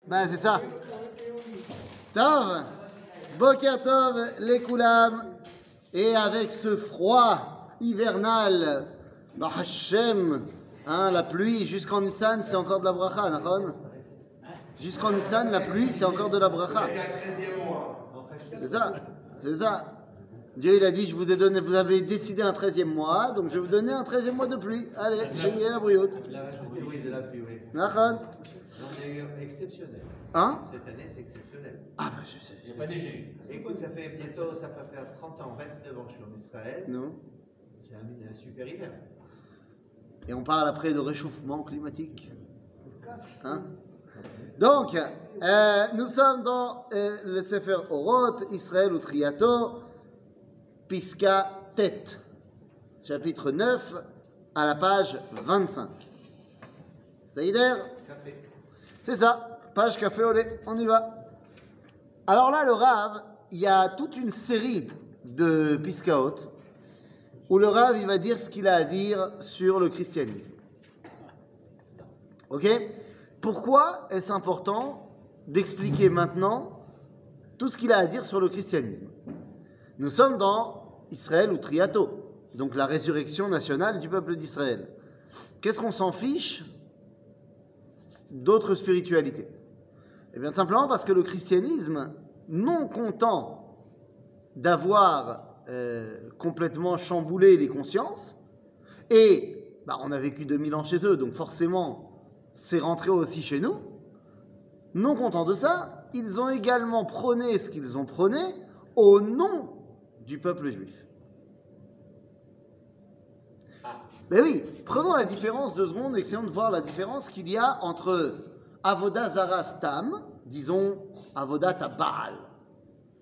Ben c'est ça. Tov, Boker Tov, les Koulam, et avec ce froid hivernal, bah Hachem, hein, la pluie jusqu'en Nissan, c'est encore de la bracha, Nahon. Jusqu'en Nissan, la pluie, c'est encore de la bracha. C'est ça, c'est ça. Dieu il a dit, je vous ai donné, vous avez décidé un 13e mois, donc je vais vous donner un 13e mois de pluie. Allez, j'ai la brioute. Il a rajouté, oui, de la pluie, oui. Nahon. C'est exceptionnel. Hein? Cette année, c'est exceptionnel. Ah bah je sais. Il n'y a pas neigé. Écoute, ça fait bientôt, ça va faire 30 ans, 29 ans que je suis en Israël. Non. J'ai un super hiver. Et on parle après de réchauffement climatique. Hein? Donc, nous sommes dans le Sefer Oroth, Israël ou Triato, Piska Tet, chapitre 9, à la page 25. Saïder? Café. C'est ça, page café au lait, on y va. Alors là, le Rav, il y a toute une série de Piskaot où le Rav, il va dire ce qu'il a à dire sur le christianisme. Ok? Pourquoi est-ce important d'expliquer maintenant tout ce qu'il a à dire sur le christianisme? Nous sommes dans Israël ou Triato, donc la résurrection nationale du peuple d'Israël. Qu'est-ce qu'on s'en fiche d'autres spiritualités? Eh bien, simplement parce que le christianisme, non content d'avoir complètement chamboulé les consciences, et bah, on a vécu 2000 ans chez eux, donc forcément, c'est rentré aussi chez nous, non contents de ça, ils ont également prôné ce qu'ils ont prôné au nom du peuple juif. Ben oui, prenons la différence 2 secondes, essayons de voir la différence qu'il y a entre Avodah Zara Stam, disons Avodat Baal.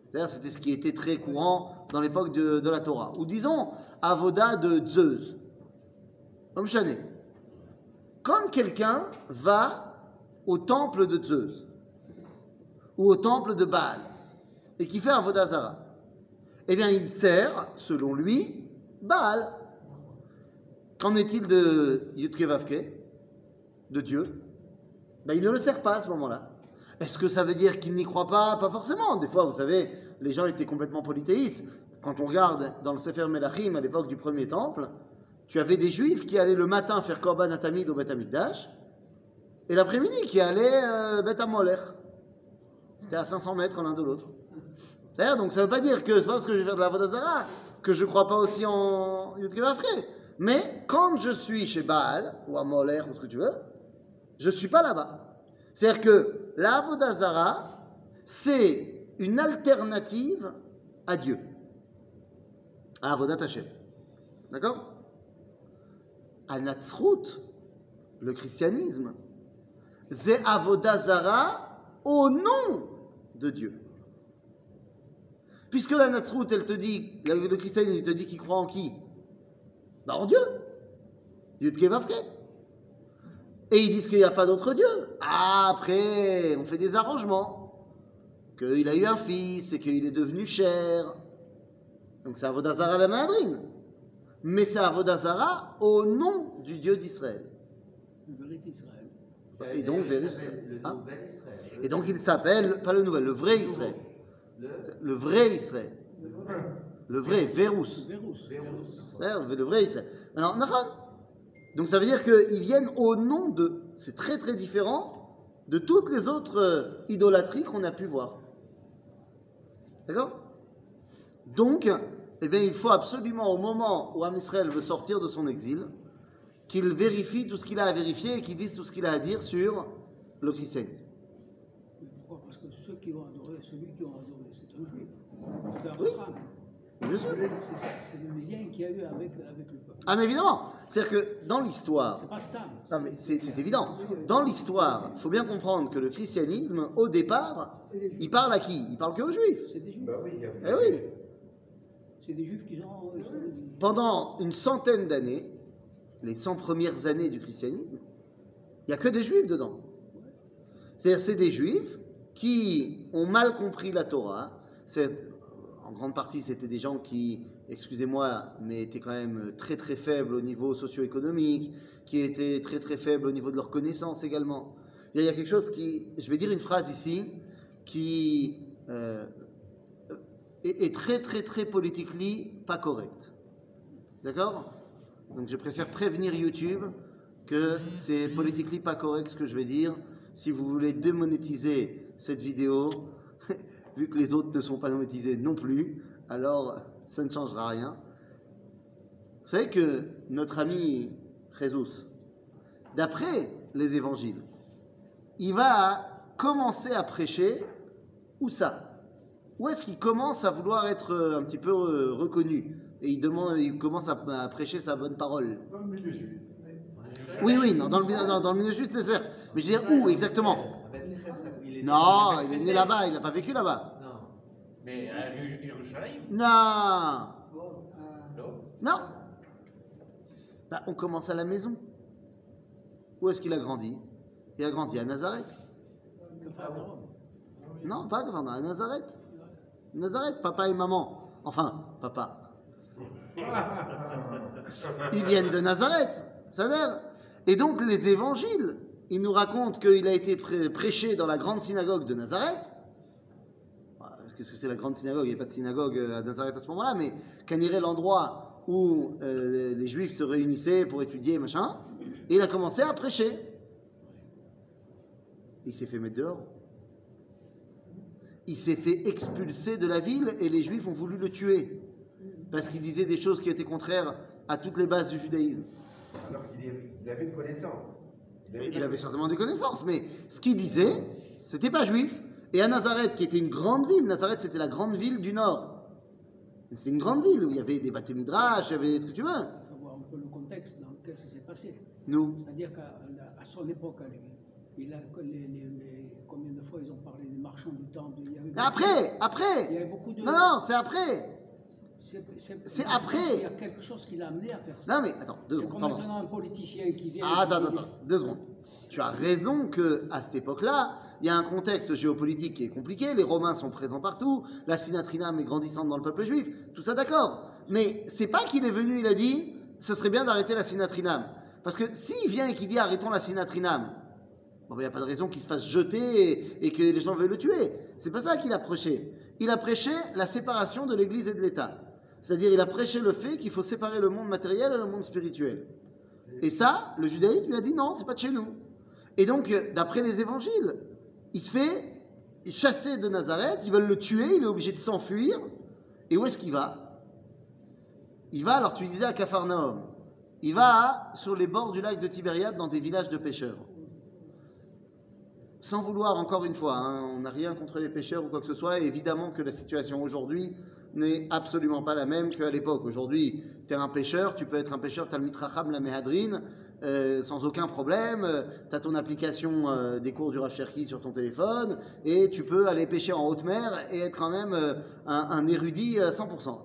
C'est-à-dire c'était ce qui était très courant dans l'époque de la Torah. Ou disons Avodah de Zeus. Comme Chané. Quand quelqu'un va au temple de Zeus ou au temple de Baal et qui fait Avodah Zara, eh bien il sert, selon lui, Baal. Qu'en est-il de Yudke Vavke, de Dieu? Ben, il ne le sert pas à ce moment-là. Est-ce que ça veut dire qu'il n'y croit pas? Pas forcément. Des fois, vous savez, les gens étaient complètement polythéistes. Quand on regarde dans le Sefer Melachim, à l'époque du premier temple, tu avais des juifs qui allaient le matin faire Korban Atamid au Beth Amikdash, et l'après-midi qui allaient Beth Amolech. C'était à 500 mètres l'un de l'autre. C'est-à-dire, donc ça ne veut pas dire que c'est pas parce que je vais faire de la Avodah Zara que je ne crois pas aussi en Yudke Vavke. Mais quand je suis chez Baal, ou à Molech, ou ce que tu veux, je ne suis pas là-bas. C'est-à-dire que la Avodah Zara, c'est une alternative à Dieu, à Avodat Hashem. D'accord? À Natsrout, le christianisme, c'est Avodah Zara au nom de Dieu. Puisque la Natsrout, elle te dit, le christianisme, il te dit qu'il croit en qui? Ben en Dieu. Yudke Vavke. Et ils disent qu'il n'y a pas d'autre Dieu. Ah, après, on fait des arrangements. Qu'il a eu un fils et qu'il est devenu cher. Donc c'est Avodah Zara la Mahadrine. Mais c'est Avodah Zara au nom du Dieu d'Israël. Le vrai Israël. Et donc, Le nouvel Israël. Et donc il s'appelle, pas le nouvel, le vrai Israël. Le vrai Israël. Le vrai, Vérous. Le vrai Israël. Alors, donc ça veut dire qu'ils viennent au nom de. C'est très très différent de toutes les autres idolâtries qu'on a pu voir. D'accord? Donc, eh bien, il faut absolument, au moment où Am Israël veut sortir de son exil, qu'il vérifie tout ce qu'il a à vérifier et qu'il dise tout ce qu'il a à dire sur le christianisme. Pourquoi? Parce que celui qui ont adoré, c'est un juif. C'est un Oui. Abraham. Bien sûr. C'est le lien qu'il y a eu avec le peuple. Ah, mais évidemment. C'est-à-dire que dans l'histoire. C'est pas Stam. Non, mais c'est évident. Dans l'histoire, il faut bien comprendre que le christianisme, au départ, il parle à qui? Il parle que aux juifs. C'est des juifs. Bah oui, Eh oui. C'est des juifs qui ont. Pendant une centaine d'années, les 100 premières années du christianisme, il n'y a que des juifs dedans. C'est-à-dire c'est des juifs qui ont mal compris la Torah. En grande partie, c'était des gens qui, excusez-moi, mais étaient quand même très très faibles au niveau socio-économique, qui étaient très très faibles au niveau de leurs connaissances également. Il y a quelque chose qui, je vais dire une phrase ici, qui est très très très politiquement pas correcte. D'accord? Donc je préfère prévenir YouTube que c'est politiquement pas correct ce que je vais dire. Si vous voulez démonétiser cette vidéo, vu que les autres ne sont pas monétisés non plus, alors ça ne changera rien. Vous savez que notre ami Jésus, d'après les évangiles, il va commencer à prêcher où ça? Où est-ce qu'il commence à vouloir être un petit peu reconnu? Et il commence à prêcher sa bonne parole. Dans le milieu juif. Oui, oui, non, dans le milieu juif, c'est certes. Mais je veux dire, où exactement? Non, il est né là-bas, il n'a pas vécu là-bas. Non. Mais à Yerushalayim? Non, Non. non. Bah, on commence à la maison. Où est-ce qu'il a grandi? Il a grandi à Nazareth. Non, pas à Nazareth. Nazareth, papa et maman. Enfin, papa. Ils viennent de Nazareth. Ça veut dire. Et donc, les évangiles, ils nous racontent qu'il a été prêché dans la grande synagogue de Nazareth. Qu'est-ce que c'est la grande synagogue? Il n'y a pas de synagogue à Nazareth à ce moment-là, mais Caniré, l'endroit où les Juifs se réunissaient pour étudier, machin. Et il a commencé à prêcher. Il s'est fait mettre dehors. Il s'est fait expulser de la ville et les Juifs ont voulu le tuer. Parce qu'il disait des choses qui étaient contraires à toutes les bases du judaïsme. Alors qu'il avait une connaissance. Il avait certainement des connaissances, mais ce qu'il disait, c'était pas juif. Et à Nazareth, qui était une grande ville, Nazareth c'était la grande ville du Nord. C'était une grande ville où il y avait des bâtés midrash, il y avait ce que tu veux. Il faut voir un peu le contexte dans lequel ça s'est passé. Nous. C'est-à-dire qu'à son époque, combien de fois ils ont parlé des marchands du temple? Après Il y avait beaucoup de. Non, c'est après. C'est après. Il y a quelque chose qui l'a amené à faire ça. Non, mais attends, 2 C'est secondes. comme Pardon. maintenant un politicien qui vient. Attends, 2 secondes. Tu as raison qu'à cette époque-là, il y a un contexte géopolitique qui est compliqué, les Romains sont présents partout, la sinatrinam est grandissante dans le peuple juif, tout ça d'accord. Mais c'est pas qu'il est venu, il a dit, ce serait bien d'arrêter la sinatrinam. Parce que s'il vient et qu'il dit arrêtons la sinatrinam, bon, il n'y a pas de raison qu'il se fasse jeter et que les gens veuillent le tuer. C'est pas ça qu'il a prêché. Il a prêché la séparation de l'Église et de l'État. C'est-à-dire, il a prêché le fait qu'il faut séparer le monde matériel et le monde spirituel. Et ça, le judaïsme, il a dit non, c'est pas de chez nous. Et donc, d'après les évangiles, il se fait chasser de Nazareth, ils veulent le tuer, il est obligé de s'enfuir. Et où est-ce qu'il va? Il va, alors tu disais à Capharnaüm, il va sur les bords du lac de Tibériade dans des villages de pêcheurs. Sans vouloir, encore une fois, hein, on n'a rien contre les pêcheurs ou quoi que ce soit, et évidemment que la situation aujourd'hui n'est absolument pas la même qu'à l'époque. Aujourd'hui, tu es un pêcheur, tu peux être un pêcheur Talmid Chacham la Mehadrin, sans aucun problème, tu as ton application des cours du Rav Cherki sur ton téléphone, et tu peux aller pêcher en haute mer et être quand même un érudit 100%.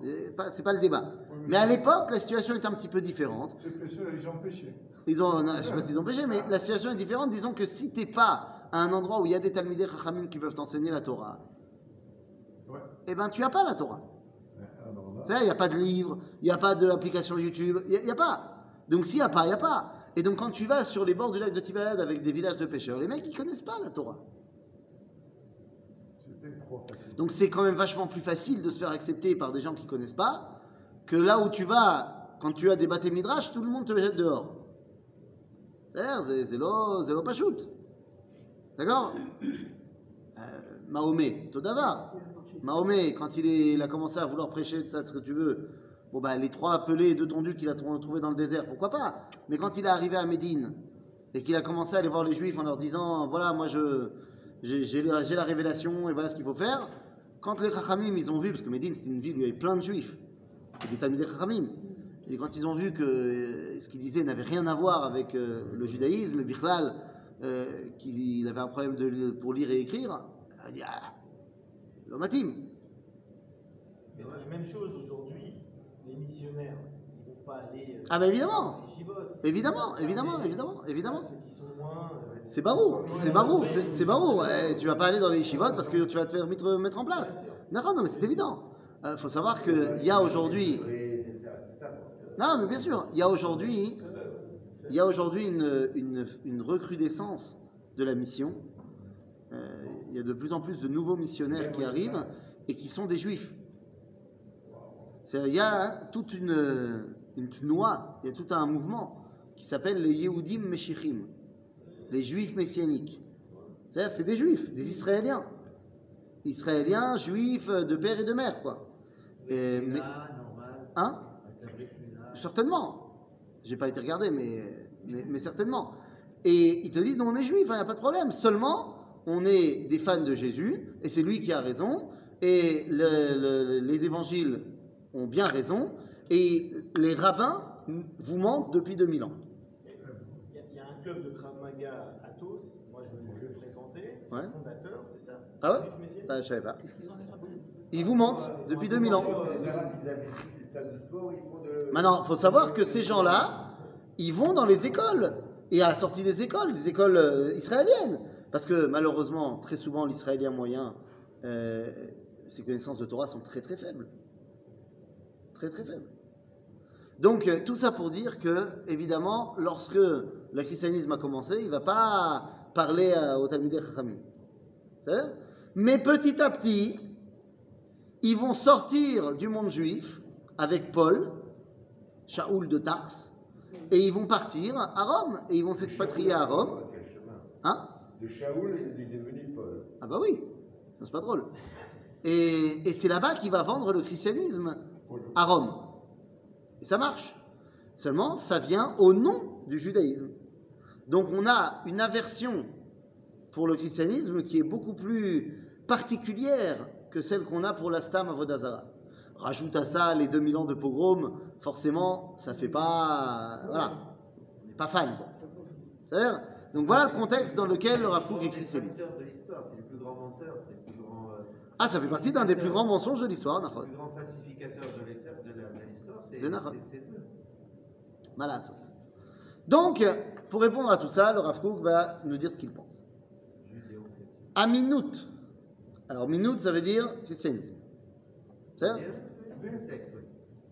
C'est pas le débat. Mais à l'époque, la situation est un petit peu différente. Ces pêcheurs, ils ont pêché. Je ne sais pas s'ils ont pêché, mais la situation est différente. Disons que si tu n'es pas à un endroit où il y a des Talmidei Chachamim qui peuvent t'enseigner la Torah, Ouais. eh ben tu n'as pas la Torah. Alors là, Tu sais, il n'y a pas de livre, il n'y a pas d'application YouTube, il n'y a pas. Donc s'il n'y a pas, il n'y a pas. Et donc quand tu vas sur les bords du lac de Tibériade avec des villages de pêcheurs, les mecs, ils ne connaissent pas la Torah. c'était trop facile. Donc c'est quand même vachement plus facile de se faire accepter par des gens qui ne connaissent pas, que là où tu vas, quand tu as des bâtés midrash, tout le monde te jette dehors. C'est-à-dire, c'est l'eau pachout. D'accord? Mahomet, Todavar. Mahomet, quand il a commencé à vouloir prêcher, tout ça, ce que tu veux, bon bah les 3 pelés et 2 tondus qu'il a trouvés dans le désert, pourquoi pas? Mais quand il est arrivé à Médine et qu'il a commencé à aller voir les Juifs en leur disant, voilà, moi j'ai la révélation et voilà ce qu'il faut faire, quand les Chachamim, ils ont vu, parce que Médine c'était une ville où il y avait plein de Juifs, des Talmidei Chachamim, et quand ils ont vu que ce qu'il disait n'avait rien à voir avec le judaïsme, Bichlal, qu'il avait un problème pour lire et écrire, il a dit, ah, l'omatim. Mais c'est la même chose aujourd'hui. Les missionnaires, ils ne vont pas aller. Ah, bah évidemment. dans les chibotes. Évidemment. Ceux qui sont moins. C'est barou, c'est barou. Tu vas pas aller dans les yeshivot parce que tu vas te faire mettre en place. Non, mais c'est évident. Faut savoir qu'il y a aujourd'hui. Non, mais bien sûr, il y a aujourd'hui une recrudescence de la mission. Il y a de plus en plus de nouveaux missionnaires qui arrivent et qui sont des juifs. Il y a toute une noix, il y a tout un mouvement qui s'appelle les Yehudim Meshichim, les juifs messianiques. C'est-à-dire, c'est des juifs, des Israéliens. Israéliens, juifs de père et de mère, quoi. Mais, hein? Certainement. J'ai pas été regardé, mais certainement. Et ils te disent, non, on est juifs, il n'y a pas de problème. Seulement, on est des fans de Jésus, et c'est lui qui a raison, et les évangiles ont bien raison, et les rabbins vous mentent depuis 2000 ans. Il y a un club de Krav Maga à Tos, moi je le fréquentais, Ouais. le fondateur, c'est ça? Ah ouais? Juif messianique. Bah, je savais pas. Qu'est-ce qu'ils ont les rabbins? Ils vous mentent depuis 2000 ans. Maintenant, il faut savoir que ces gens-là, ils vont dans les écoles, et à la sortie des écoles israéliennes. Parce que malheureusement, très souvent, l'israélien moyen, ses connaissances de Torah sont très très faibles. Très très faibles. Donc, tout ça pour dire que, évidemment, lorsque le christianisme a commencé, il ne va pas parler aux Talmidei Chachamim. C'est-à-dire? Mais petit à petit, ils vont sortir du monde juif avec Paul, Shaoul de Tars, et ils vont partir à Rome, et ils vont s'expatrier à Rome. Quel chemin. Hein? De Shaoul, il est devenu Paul. Ah bah oui, c'est pas drôle. Et c'est là-bas qu'il va vendre le christianisme à Rome. Et ça marche. Seulement, ça vient au nom du judaïsme. Donc on a une aversion pour le christianisme qui est beaucoup plus particulière que celle qu'on a pour la Stam Avodah Zarah. Rajoute à ça les 2000 ans de pogrom, forcément, ça fait pas... Voilà, on n'est pas fan. C'est-à-dire, donc voilà le contexte dans lequel le Rav Kook écrit ses livres. de l'histoire, c'est le plus grand menteur, c'est le plus grand. Ah, ça fait partie d'un des plus grands mensonges de l'histoire, Le Nachon. plus grand falsificateur de l'histoire, c'est Nachon. eux. Malasot. Donc, pour répondre à tout ça, le Rav Kook va nous dire ce qu'il pense. Judéo-chrétien. Aminut. Alors, minut, ça veut dire christianisme. C'est ça? Sexe, oui.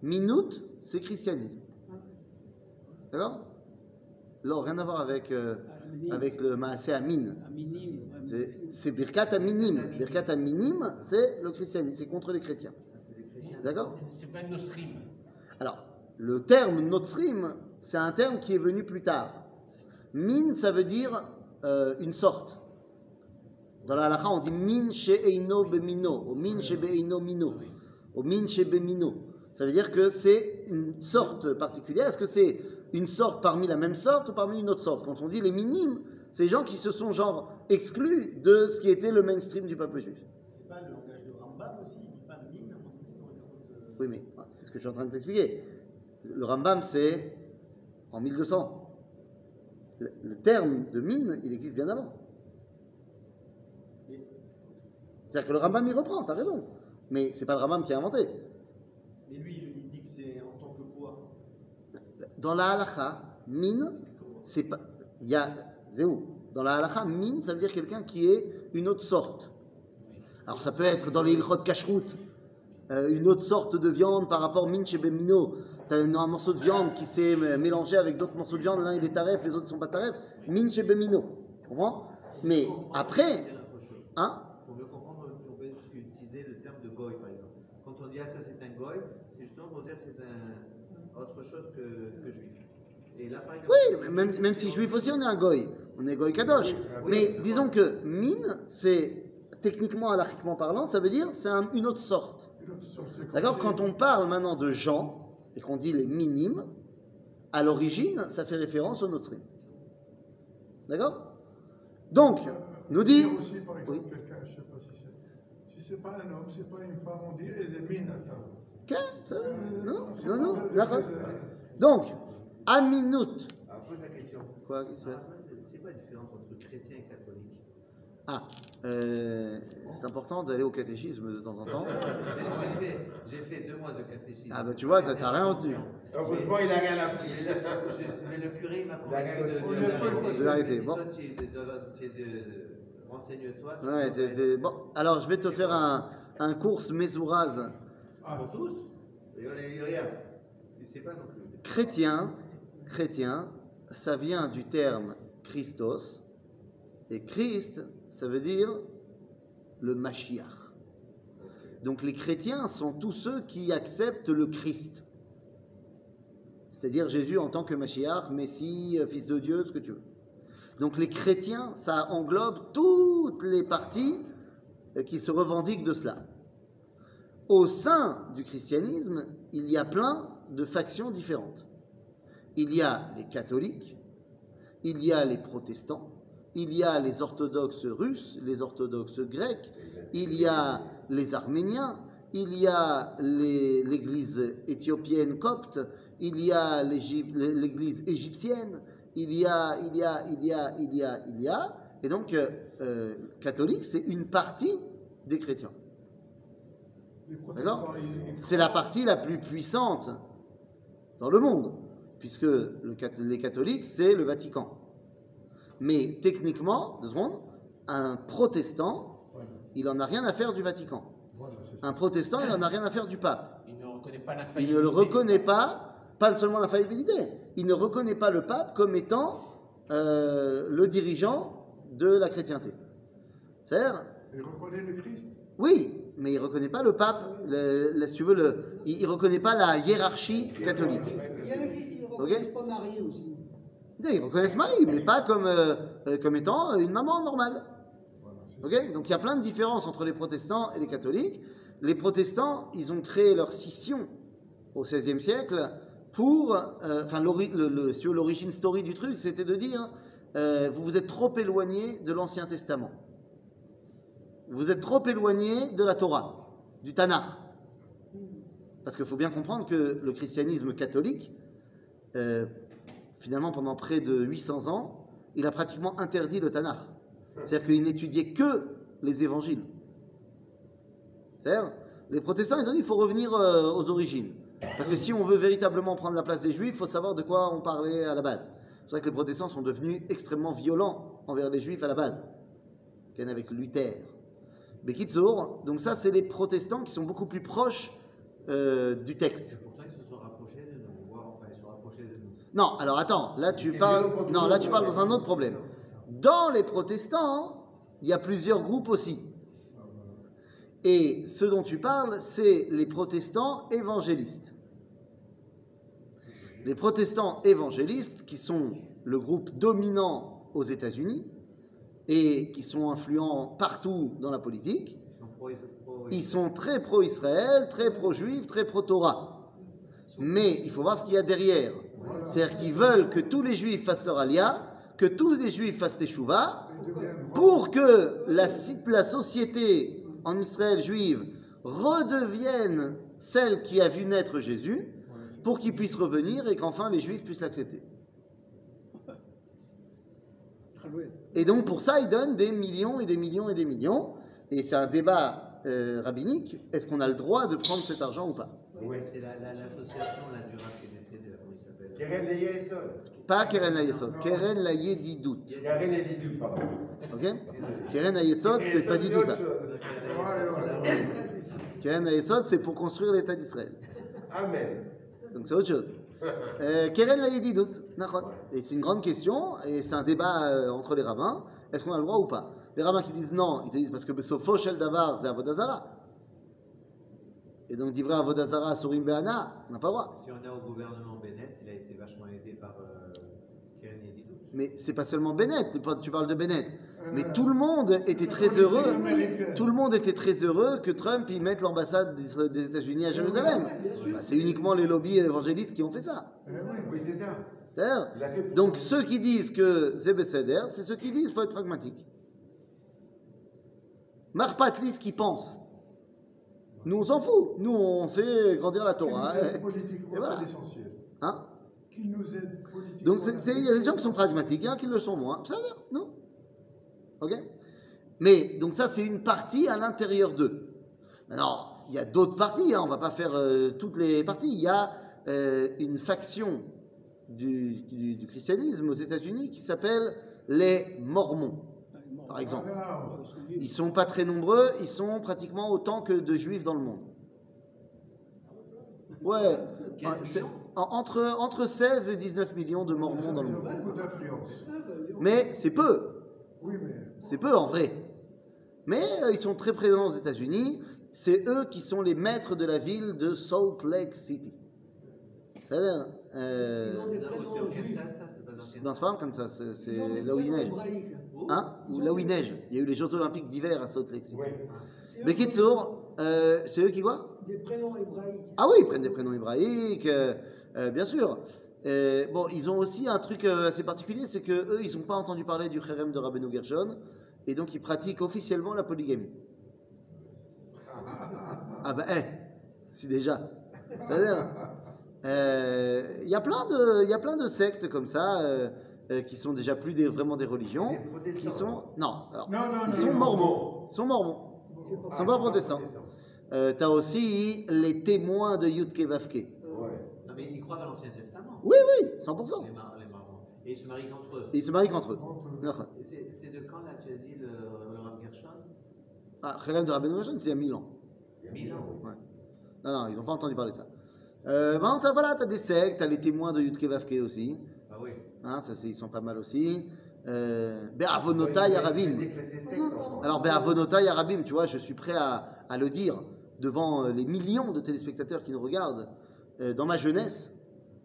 Minut, c'est christianisme. D'accord? Alors, rien à voir avec le Maaseh Amin. Un minime. C'est Birkat Aminim. Birkat Aminim, c'est le christianisme, c'est contre les chrétiens. C'est des chrétiens. D'accord? C'est pas Nosrim. Alors, le terme Notsrim, c'est un terme qui est venu plus tard. Min, ça veut dire une sorte. Dans la halakha, on dit min she'eino bemino, ou min she'be'eino mino, ou min she'bemino. Ça veut dire que c'est une sorte particulière. Est-ce que c'est une sorte parmi la même sorte ou parmi une autre sorte? Quand on dit les minimes, c'est les gens qui se sont genre exclus de ce qui était le mainstream du peuple juif. C'est pas le langage de Rambam aussi, il dit pas mine à un moment donné dans les autres. Oui, mais c'est ce que je suis en train de t'expliquer. Le Rambam, c'est en 1200. Le terme de mine, il existe bien avant. C'est-à-dire que le Rambam, il reprend, t'as raison. Mais c'est pas le Rambam qui a inventé. Mais lui, il dit que c'est en tant que quoi? Dans la halakha, mine, c'est pas. Il y a. Zéou. Dans la halakha, mine, ça veut dire quelqu'un qui est une autre sorte. Alors ça peut être dans les ilchot kashrut, une autre sorte de viande par rapport min chez Bemino. Tu as un morceau de viande qui s'est mélangé avec d'autres morceaux de viande, l'un il est taref, les autres ne sont pas taref. Min chez Bemino. Tu comprends? Mais après. Hein? Pour mieux comprendre, on peut utiliser le terme de goy, par exemple. Quand on dit ah ça c'est un goy, c'est justement pour dire que c'est autre chose que juif. Et là, par exemple, Oui, même si juif aussi, on est un goy. On est goy kadosh. Mais disons que min, c'est techniquement, halachiquement parlant, ça veut dire c'est une autre sorte. D'accord? Quand on parle maintenant de gens et qu'on dit les minimes, à l'origine, ça fait référence au notrim. D'accord? Donc, nous dit. Il y a aussi, par exemple, Oui. quelqu'un, je ne sais pas si c'est pas un homme, c'est pas une femme, on dit Ezemine. Non, d'accord. Donc, aminut. alors, pose la question. Quoi, qu'est-ce qui se passe? C'est quoi la différence entre chrétien et catholique? Ah, c'est important d'aller au catéchisme de temps en temps. J'ai fait 2 mois de catéchisme. Ah, bah tu vois, t'as rien retenu. Heureusement, il n'a rien appris. Mais le curé il m'a Il a rien convaincu de l'arrêter. Bon. Toi, renseigne-toi. Ouais, bon, alors je vais te faire un cours Mesouraz. Pour tous? Et regarde, il ne sait pas non plus. Chrétien, ça vient du terme Christos, Et Christ, ça veut dire le Mashiach. Donc les chrétiens sont tous ceux qui acceptent le Christ. C'est-à-dire Jésus en tant que Mashiach, Messie, Fils de Dieu, ce que tu veux. Donc les chrétiens, ça englobe toutes les parties qui se revendiquent de cela. Au sein du christianisme, il y a plein de factions différentes. Il y a les catholiques, il y a les protestants, il y a les orthodoxes russes, les orthodoxes grecs, il y a les arméniens, il y a l'église éthiopienne copte, il y a l'église égyptienne, il y a, et donc catholique, c'est une partie des chrétiens. D'accord ? C'est la partie la plus puissante dans le monde, puisque les catholiques, c'est le Vatican. Mais techniquement, 2 secondes, un protestant, il n'en a rien à faire du Vatican. Un protestant, il n'en a rien à faire du pape. Il ne reconnaît pas la Il faillite. ne le reconnaît pas seulement la faillibilité, il ne reconnaît pas le pape comme étant le dirigeant de la chrétienté. C'est-à-dire, Il reconnaît le Christ. oui, mais il ne reconnaît pas le pape, si tu veux, il ne reconnaît pas la hiérarchie catholique. Il y en a qui ne Ok. reconnaissent pas Marie aussi. Ils reconnaissent Marie, mais pas comme étant une maman normale. Voilà, Ok. Donc il y a plein de différences entre les protestants et les catholiques. Les protestants, ils ont créé leur scission au XVIe siècle pour... l'origine story du truc, c'était de dire vous vous êtes trop éloigné de l'Ancien Testament. Vous êtes trop éloigné de la Torah, du Tanakh. Parce qu'il faut bien comprendre que le christianisme catholique, finalement, pendant près de 800 ans, il a pratiquement interdit le Tanakh. C'est-à-dire qu'il n'étudiait que les évangiles. C'est-à-dire, les protestants, ils ont dit qu'il faut revenir aux origines. Parce que si on veut véritablement prendre la place des juifs, il faut savoir de quoi on parlait à la base. C'est pour ça que les protestants sont devenus extrêmement violents envers les juifs à la base. Avec Luther. Bekitzour, donc ça, c'est les protestants qui sont beaucoup plus proches du texte. Et pourtant, ils se sont rapprochés de nous. Enfin, ils se sont rapprochés de nous. Non, alors attends, là tu parles dans un autre problème. Dans les protestants, il y a plusieurs groupes aussi. Et ce dont tu parles, c'est les protestants évangélistes. Les protestants évangélistes, qui sont le groupe dominant aux États-Unis et qui sont influents partout dans la politique, ils sont très pro-Israël, très pro-juif, très pro-Torah. Mais il faut voir ce qu'il y a derrière. C'est-à-dire qu'ils veulent que tous les juifs fassent leur alia, que tous les juifs fassent teshuva, pour que la société en Israël juive redevienne celle qui a vu naître Jésus, pour qu'il puisse revenir et qu'enfin les juifs puissent l'accepter. Très bien. Et donc pour ça, ils donnent des millions et des millions et des millions. Et c'est un débat rabbinique. Est-ce qu'on a le droit de prendre cet argent ou pas? Oui, c'est l'association là, du rap qui est décédée, là, comment il s'appelle? Keren Leyesod. Pas Keren Hayesod, Keren Layedidout. Keren Leyedidout, pardon. Ok? Keren Hayesod, c'est pas du tout ça. Keren Hayesod, c'est pour construire l'État d'Israël. Amen. Donc c'est autre chose. Keren Layedidout, et c'est une grande question, et c'est un débat entre les rabbins. Est-ce qu'on a le droit ou pas? Les rabbins qui disent non, ils te disent parce que Sofo Shel Davar, c'est Avodazara. Et donc, d'ivrer Avodazara, Surim Be'ana, on n'a pas le droit. Si on est au gouvernement Bennett, il a été vachement aidé par Keren Yedidout. Mais c'est pas seulement Bennett, tu parles de Bennett. Mais tout le monde était très heureux. Tout le monde était très heureux que Trump y mette l'ambassade des États-Unis à Jérusalem. Bah, c'est uniquement les lobbies évangélistes qui ont fait ça. Oui, c'est ça. C'est-à-dire, Il a fait pour- donc ceux qui disent que c'est Besséder, c'est ceux qui disent qu'il faut être pragmatique. Marpatli, ce qu'ils pensent. Nous, on s'en fout. Nous, on fait grandir la Torah. Qui nous aide Et politiquement, voilà. c'est l'essentiel. hein Qui nous aide politiquement. Donc, il y a des gens qui sont pragmatiques, il y en a qui le sont moins. Ça va, non? Ok? Mais, donc ça, c'est une partie à l'intérieur d'eux. Maintenant, il y a d'autres parties, hein, on ne va pas faire toutes les parties. Il y a une faction du christianisme aux États-Unis qui s'appelle les Mormons, par exemple. Voilà. Ils ne sont pas très nombreux, ils sont pratiquement autant que de juifs dans le monde. Ouais, entre 16 et 19 millions de Mormons dans le Ils ont monde. beaucoup d'influence. Mais c'est peu. Oui, mais C'est peu en vrai. Mais ils sont très présents aux États-Unis. C'est eux qui sont les maîtres de la ville de Salt Lake City. C'est-à-dire, Ils ont des Non, c'est au prénoms juifs. Kansas, ça, c'est pas dans le non, Kansas. c'est pas en Kansas, c'est Ils ont des là où il prénoms neige. hébraïques. Hein? Ou là où il neige. Il y a eu les Jeux Olympiques d'hiver à Salt Lake City. Oui. C'est eux Mais qui ont Kitsour, c'est eux qui quoi? des prénoms hébraïques. Ah oui, ils prennent des prénoms hébraïques, bien sûr. Bon, ils ont aussi un truc assez particulier, c'est que eux, ils n'ont pas entendu parler du Cherem de Rabbeinu Gershon, et donc ils pratiquent officiellement la polygamie. Ah bah, si déjà. C'est-à-dire, il y a plein de sectes comme ça, qui sont déjà plus vraiment des religions, Des protestants. qui sont, non, alors, non, non, ils non, sont non. mormons. Ils sont mormons. C'est pas Ils sont pas protestants. T'as aussi les témoins de Yudke Vavke. Ouais. Non, mais ils croient à l'Ancien Testament. Oui, 100%. Les Marmons. Et ils se marient entre eux. Et ils se marient qu'entre eux. Et c'est de quand là tu as dit le Rav Gershon Ah, Cherem de Rabbeinu Gershon, c'est il y a 1000 ans. 1000 ans. Ouais. Non, ils n'ont pas entendu parler de ça. Maintenant, t'as des sectes, t'as les témoins de Yudke Vavke aussi. Ah oui. Hein, ils sont pas mal aussi. Be'avonotai Arabim. Alors, Be'avonotai Arabim, tu vois, je suis prêt à le dire devant les millions de téléspectateurs qui nous regardent. Dans ma jeunesse,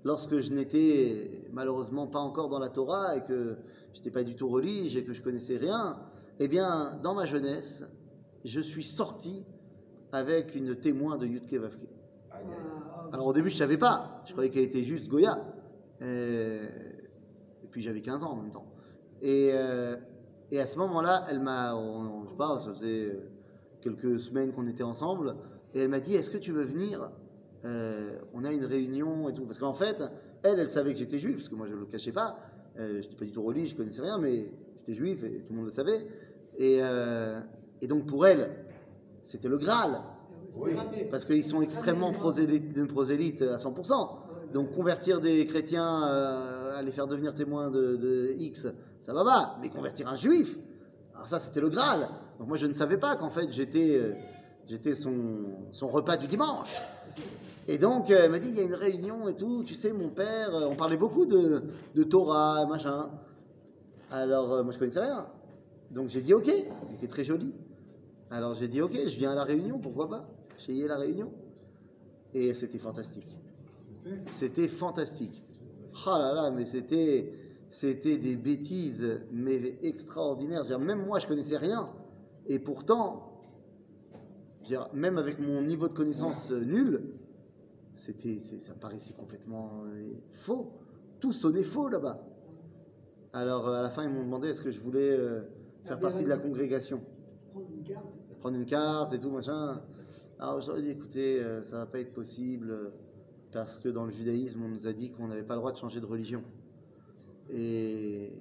lorsque je n'étais malheureusement pas encore dans la Torah et que je n'étais pas du tout religieux et que je connaissais rien, eh bien, dans ma jeunesse, je suis sorti avec une témoin de Yudke Vavke. Alors au début, je savais pas. Je croyais qu'elle était juste Goya. Et puis j'avais 15 ans en même temps. Et à ce moment-là, elle m'a, je sais pas, ça faisait quelques semaines qu'on était ensemble, et elle m'a dit, est-ce que tu veux venir? On a une réunion et tout. Parce qu'en fait, elle savait que j'étais juif, parce que moi je ne le cachais pas. Je n'étais pas du tout religieux, je connaissais rien, mais j'étais juif et tout le monde le savait. Et donc pour elle, c'était le Graal. Oui. Parce qu'ils sont extrêmement prosélytes à 100%. Donc convertir des chrétiens à les faire devenir témoins de X, ça va pas. Mais convertir un juif, alors ça c'était le Graal. Donc moi je ne savais pas qu'en fait j'étais son repas du dimanche. Et donc elle m'a dit il y a une réunion et tout, tu sais mon père, on parlait beaucoup de Torah, machin. Alors moi je connaissais rien. Donc j'ai dit ok, il était très joli. Alors j'ai dit ok, je viens à la réunion, pourquoi pas? J'ai y la réunion. Et c'était fantastique. C'était fantastique. Ah là là, mais c'était des bêtises, mais extraordinaires. Même moi, je connaissais rien. Et pourtant, même avec mon niveau de connaissance nul, ça me paraissait complètement faux. Tout sonnait faux là-bas. Alors à la fin, ils m'ont demandé est-ce que je voulais faire partie de la congrégation. Prendre une carte et tout, machin. Alors j'aurais dit écoutez, ça va pas être possible. Parce que dans le judaïsme, on nous a dit qu'on n'avait pas le droit de changer de religion. Et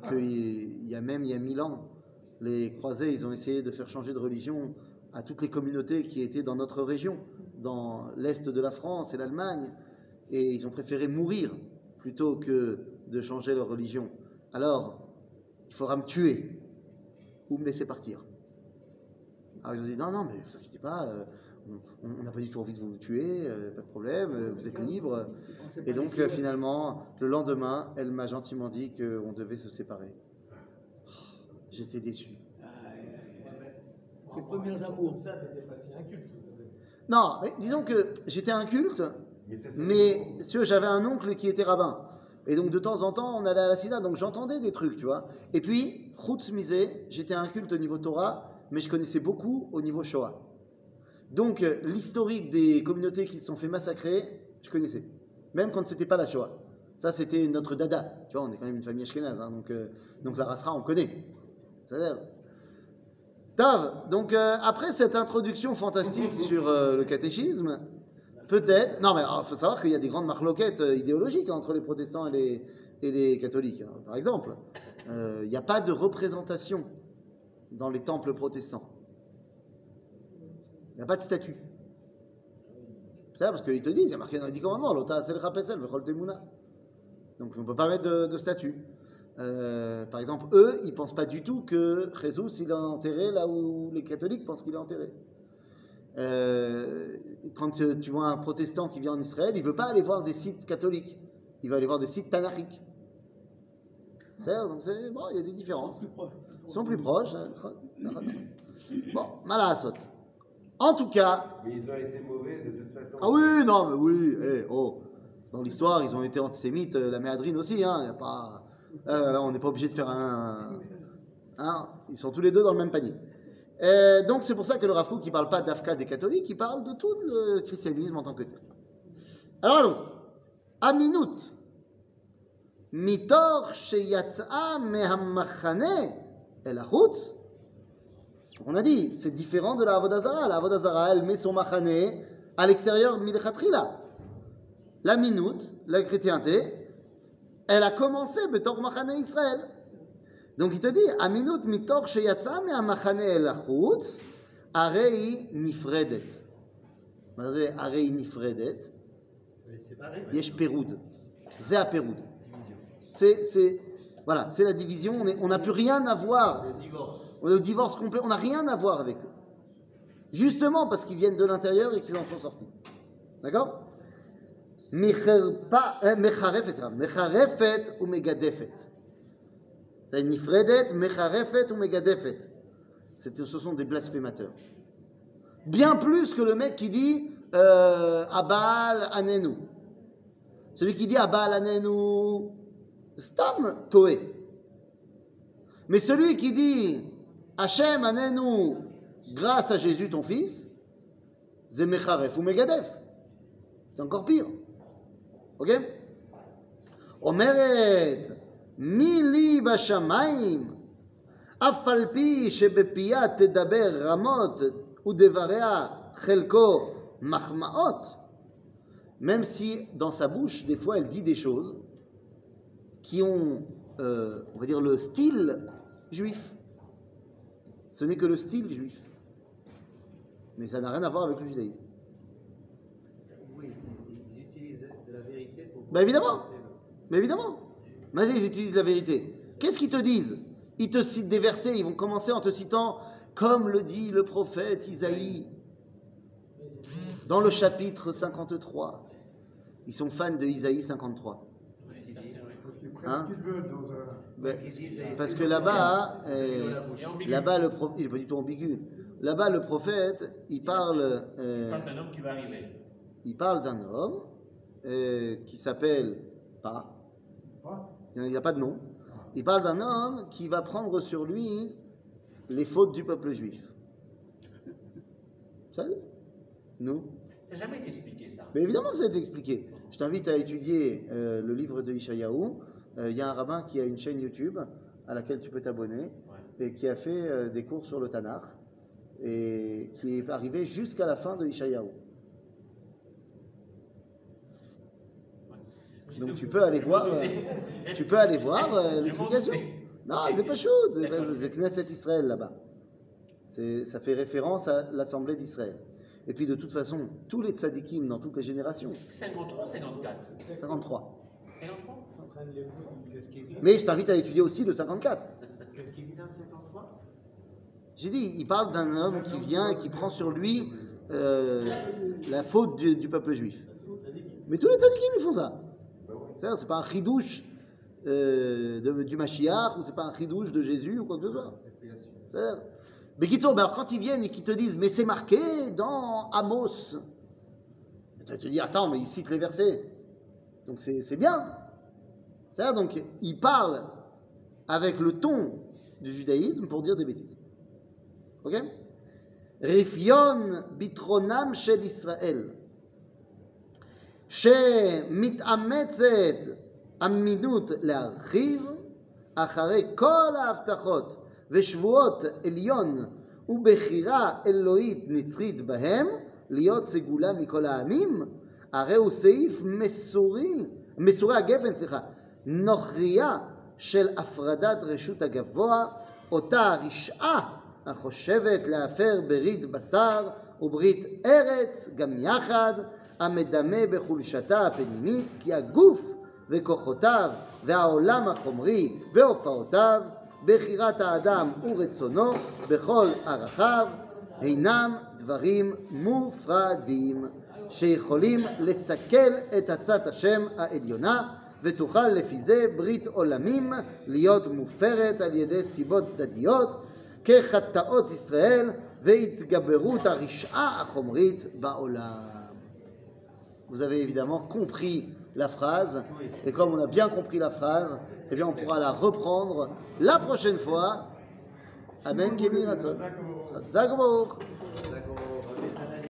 qu'il y a 1000 ans, les croisés, ils ont essayé de faire changer de religion à toutes les communautés qui étaient dans notre région, dans l'est de la France et l'Allemagne. Et ils ont préféré mourir plutôt que de changer leur religion. Alors, il faudra me tuer ou me laisser partir. Alors ils ont dit non, mais vous inquiétez pas, on n'a pas du tout envie de vous tuer, pas de problème, vous êtes libre. Et donc finalement, le lendemain, elle m'a gentiment dit qu'on devait se séparer. J'étais déçu. Les premiers amours. Comme ça, t'étais pas si inculte. Non, mais disons que j'étais inculte, mais si tu veux, j'avais un oncle qui était rabbin. Et donc de temps en temps, on allait à la Sina, donc j'entendais des trucs, tu vois. Et puis, Chutz Mizé, j'étais inculte au niveau Torah, mais je connaissais beaucoup au niveau Shoah. Donc l'historique des communautés qui se sont fait massacrer, je connaissais. Même quand c'était pas la Shoah. Ça, c'était notre dada. Tu vois, on est quand même une famille ashkénaze, hein, donc la Rasra, on connaît. C'est-à-dire... Tav, donc après cette introduction fantastique sur le catéchisme, peut-être... Non, mais il faut savoir qu'il y a des grandes marloquettes idéologiques entre les protestants et les catholiques. Hein. Par exemple, il n'y a pas de représentation dans les temples protestants. Il n'y a pas de statue. C'est ça, parce qu'ils te disent, il y a marqué dans les 10 commandements, l'ota sel rapesel, vechol temuna. Donc on ne peut pas mettre de statue. Par exemple, eux, ils ne pensent pas du tout que Jésus, il est enterré là où les catholiques pensent qu'il est enterré. Quand tu vois un protestant qui vient en Israël, il ne veut pas aller voir des sites catholiques. Il va aller voir des sites tanachiques. Donc bon, il y a des différences. Plus proche. Ils sont plus proches. Bon, malasot. En tout cas, Mais ils ont été mauvais de toute façon. ah oui, non, mais oui, dans l'histoire, ils ont été antisémites, la méadrine aussi, hein, y a pas, là, on n'est pas obligé de faire hein, ils sont tous les deux dans le même panier. Donc c'est pour ça que le Rav Kook, il ne parle pas d'Afka des catholiques, il parle de tout le christianisme en tant que tel. Alors allons-y. Aminut, mitor sheyatsa mehammachane el achutz. On a dit, c'est différent de la Avodah Zara. La Avodah Zara, elle met son machane à l'extérieur, milechatrila. La minute, la chrétienté, elle a commencé betor machane Israël. Donc il te dit, aminut mitor sheyatsa mehamachane el achutz, arei nifredet. מה זה הרי נפרדת? יש פירוד. זה הפירוד. Voilà, c'est la division. On n'a plus rien à voir. Le divorce. Le divorce complet, on n'a rien à voir avec eux. Justement parce qu'ils viennent de l'intérieur et qu'ils en sont sortis. D'accord? Mecharefet ou megadefet. C'est nifredet, mecharefet ou megadefet. Ce sont des blasphémateurs. Bien plus que le mec qui dit Abal Anenu. Celui qui dit Abal Anenu, Stam Toé. Mais celui qui dit Hachem Anenu, grâce à Jésus ton fils, c'est Mecharef ou Megadef. C'est encore pire. Ok? Omeret, Mili Bashamayim, Afalpi Shebepia Tedaber Ramot, ou Devarea Chelko Mahmaot, même si dans sa bouche, des fois, elle dit des choses qui ont, on va dire, le style juif. Ce n'est que le style juif. Mais ça n'a rien à voir avec le judaïsme. Oui, ils utilisent de la vérité pour. Ben évidemment. Mais évidemment. Mais ils utilisent la vérité. Qu'est-ce qu'ils te disent? Ils te citent des versets, ils vont commencer en te citant, comme le dit le prophète Isaïe, dans le chapitre 53. Ils sont fans de Isaïe 53. Parce qu'ils prennent ce qu'ils veulent dans un. Ben, parce que là-bas, là-bas il n'est pas du tout ambigu. Là-bas, le prophète, il parle d'un homme qui va arriver. Il parle d'un homme qui s'appelle pas. Il n'a pas de nom. Il parle d'un homme qui va prendre sur lui les fautes du peuple juif. Ça? Nous? Ça n'a jamais été expliqué, ça. Mais évidemment que ça a été expliqué. Je t'invite à étudier le livre de Ishayahu. Il y a un rabbin qui a une chaîne YouTube à laquelle tu peux t'abonner et qui a fait des cours sur le Tanakh et qui est arrivé jusqu'à la fin de Ishayahu. Donc tu peux aller voir, l'explication. Non, c'est pas chaud, c'est Knesset Israël là-bas. Ça fait référence à l'Assemblée d'Israël. Et puis de toute façon, tous les tzadikim dans toutes les générations. 53 ou 54 53. 53 Qu'est-ce qu'il dit? Mais je t'invite à étudier aussi le 54. Qu'est-ce qu'il dit dans 53? J'ai dit, il parle d'un homme qui vient et qui prend sur lui la faute du peuple juif. Mais tous les tzadikim, ils font ça. C'est pas un chidouche du Mashiach ou c'est pas un chidouche de Jésus ou quoi que ce soit. Mais alors quand ils viennent et qu'ils te disent mais c'est marqué dans Amos, tu vas te dire attends mais ils citent les versets, donc c'est bien. C'est-à-dire donc ils parlent avec le ton du judaïsme pour dire des bêtises. Ok? Rifion bitronam shel Israël. שמתאמצת אמינות להרחיב אחרי כל ההבטחות ושבועות עליון ובחירה אלוהית נצחית בהם להיות סגולה מכל העמים, הרי הוא סעיף מסורי הגפן, נוכריה של הפרדת רשות הגבוה, אותה הרשעה החושבת להפר ברית בשר וברית ארץ גם יחד, המדמה בחולשתה הפנימית, כי הגוף וכוחותיו והעולם החומרי והופעותיו, בחירת האדם ורצונו בכל ערכיו, אינם דברים מופרדים שיכולים לסכל את עצת השם העליונה ותוכל לפי זה ברית עולמים להיות מופרת על ידי סיבות צדדיות כחטאות ישראל והתגברות הרשעה החומרית בעולם. Vous avez évidemment compris la phrase, et comme on a bien compris la phrase, eh bien on pourra la reprendre la prochaine fois. Amen. Kemi Ratzon. Chazak Baruch.